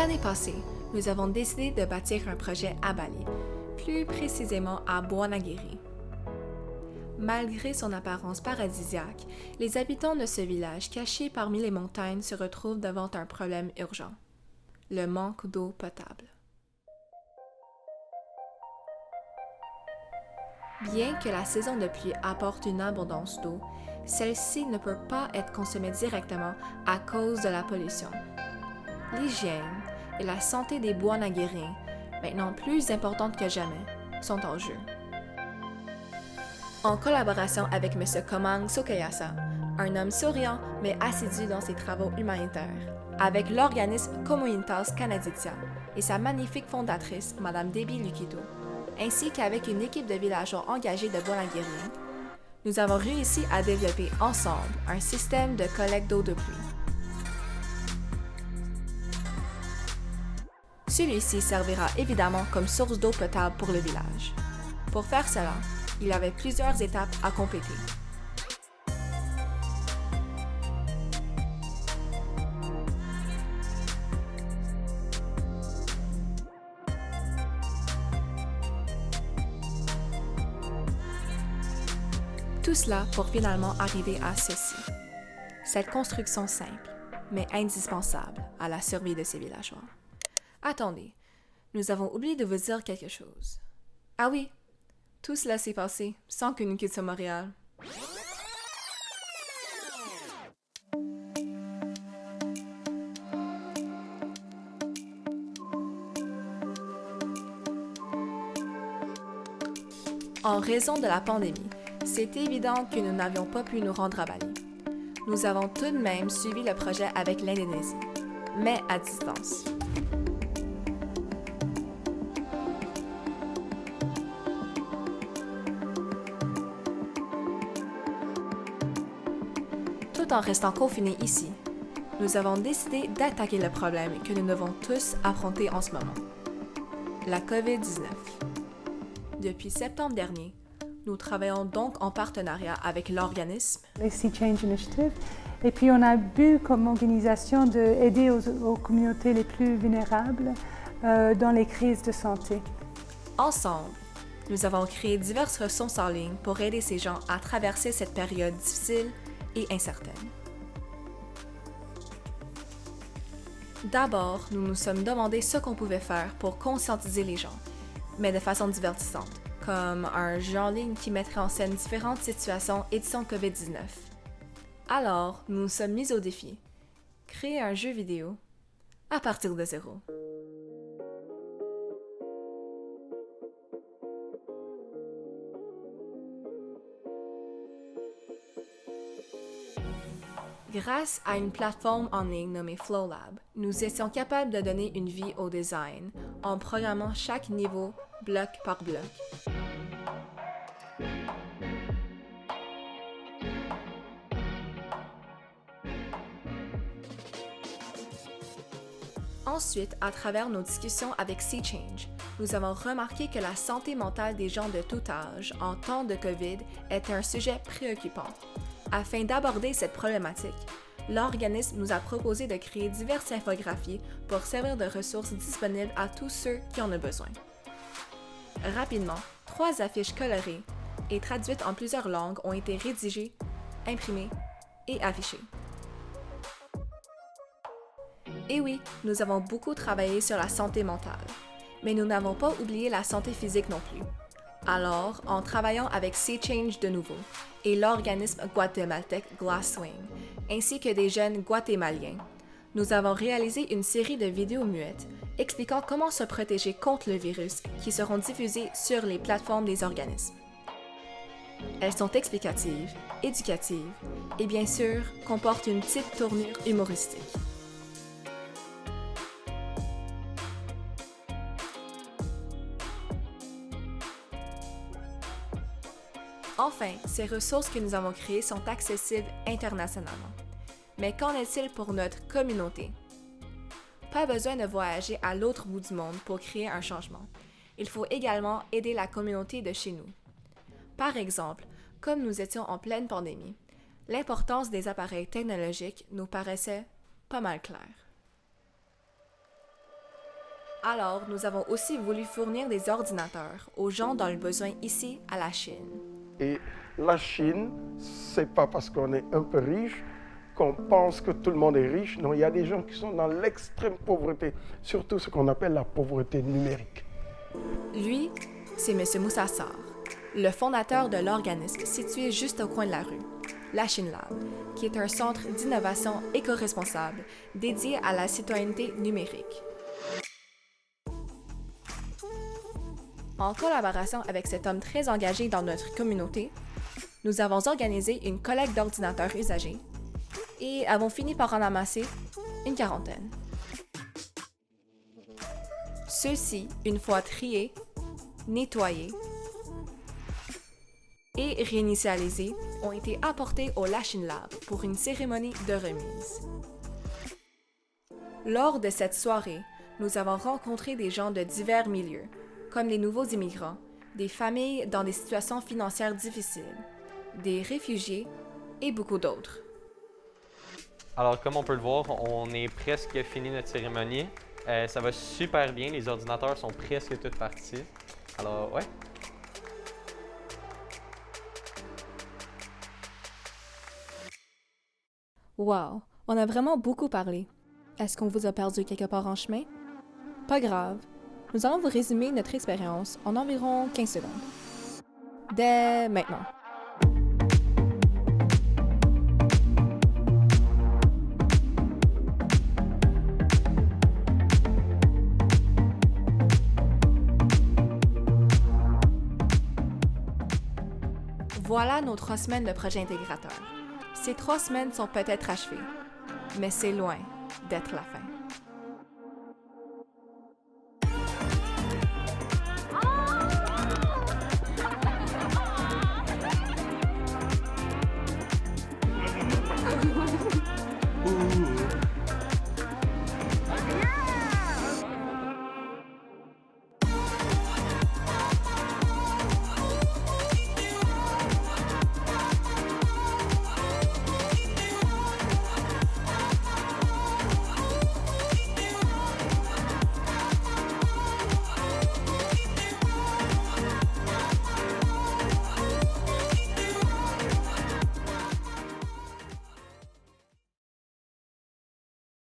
L'année passée, nous avons décidé de bâtir un projet à Bali, plus précisément à Buonagiri. Malgré son apparence paradisiaque, les habitants de ce village caché parmi les montagnes se retrouvent devant un problème urgent, le manque d'eau potable. Bien que la saison de pluie apporte une abondance d'eau, celle-ci ne peut pas être consommée directement à cause de la pollution. L'hygiène et la santé des Buonagiriens, maintenant plus importantes que jamais, sont en jeu. En collaboration avec M. Komang Sukeyasa, un homme souriant mais assidu dans ses travaux humanitaires, avec l'organisme Comunitas Canaditia et sa magnifique fondatrice, Mme Debbie Lukito, ainsi qu'avec une équipe de villageois engagés de Buonagiriens, nous avons réussi à développer ensemble un système de collecte d'eau de pluie. Celui-ci servira évidemment comme source d'eau potable pour le village. Pour faire cela, il y avait plusieurs étapes à compléter. Tout cela pour finalement arriver à ceci. Cette construction simple, mais indispensable à la survie de ces villageois. Attendez, nous avons oublié de vous dire quelque chose. Ah oui, tout cela s'est passé sans que nous quittions Montréal. En raison de la pandémie, c'est évident que nous n'avions pas pu nous rendre à Bali. Nous avons tout de même suivi le projet avec l'Indonésie, mais à distance. Tout en restant confinés ici, nous avons décidé d'attaquer le problème que nous devons tous affronter en ce moment, la COVID-19. Depuis septembre dernier, nous travaillons donc en partenariat avec l'organisme les Sea Change Initiative. Et puis on a bu comme organisation d'aider aux communautés les plus vulnérables dans les crises de santé. Ensemble, nous avons créé diverses ressources en ligne pour aider ces gens à traverser cette période difficile et incertaine. D'abord, nous nous sommes demandé ce qu'on pouvait faire pour conscientiser les gens, mais de façon divertissante, comme un jeu en ligne qui mettrait en scène différentes situations édition COVID-19. Alors, nous nous sommes mis au défi, créer un jeu vidéo à partir de zéro. Grâce à une plateforme en ligne nommée FlowLab, nous étions capables de donner une vie au design en programmant chaque niveau bloc par bloc. Ensuite, à travers nos discussions avec Sea Change, nous avons remarqué que la santé mentale des gens de tout âge en temps de COVID est un sujet préoccupant. Afin d'aborder cette problématique, l'organisme nous a proposé de créer diverses infographies pour servir de ressources disponibles à tous ceux qui en ont besoin. Rapidement, 3 affiches colorées et traduites en plusieurs langues ont été rédigées, imprimées et affichées. Et oui, nous avons beaucoup travaillé sur la santé mentale, mais nous n'avons pas oublié la santé physique non plus. Alors, en travaillant avec Sea Change de nouveau et l'organisme guatémaltèque Glasswing, ainsi que des jeunes guatémaliens, nous avons réalisé une série de vidéos muettes expliquant comment se protéger contre le virus qui seront diffusées sur les plateformes des organismes. Elles sont explicatives, éducatives et bien sûr comportent une petite tournure humoristique. Enfin, ces ressources que nous avons créées sont accessibles internationalement. Mais qu'en est-il pour notre communauté? Pas besoin de voyager à l'autre bout du monde pour créer un changement. Il faut également aider la communauté de chez nous. Par exemple, comme nous étions en pleine pandémie, l'importance des appareils technologiques nous paraissait pas mal claire. Alors, nous avons aussi voulu fournir des ordinateurs aux gens dans le besoin ici, à la Chine. Et la Chine, c'est pas parce qu'on est un peu riche qu'on pense que tout le monde est riche. Non, il y a des gens qui sont dans l'extrême pauvreté, surtout ce qu'on appelle la pauvreté numérique. Lui, c'est M. Moussa Sarr, le fondateur de l'organisme situé juste au coin de la rue, la Chine Lab, qui est un centre d'innovation éco-responsable dédié à la citoyenneté numérique. En collaboration avec cet homme très engagé dans notre communauté, nous avons organisé une collecte d'ordinateurs usagés et avons fini par en amasser une quarantaine. Ceux-ci, une fois triés, nettoyés et réinitialisés, ont été apportés au Lachine Lab pour une cérémonie de remise. Lors de cette soirée, nous avons rencontré des gens de divers milieux, comme les nouveaux immigrants, des familles dans des situations financières difficiles, des réfugiés et beaucoup d'autres. Alors, comme on peut le voir, on est presque fini notre cérémonie. Ça va super bien, les ordinateurs sont presque tous partis. Alors, ouais. Wow, on a vraiment beaucoup parlé. Est-ce qu'on vous a perdu quelque part en chemin? Pas grave. Nous allons vous résumer notre expérience en environ 15 secondes. Dès maintenant. Voilà nos 3 semaines de projet intégrateur. Ces 3 semaines sont peut-être achevées, mais c'est loin d'être la fin.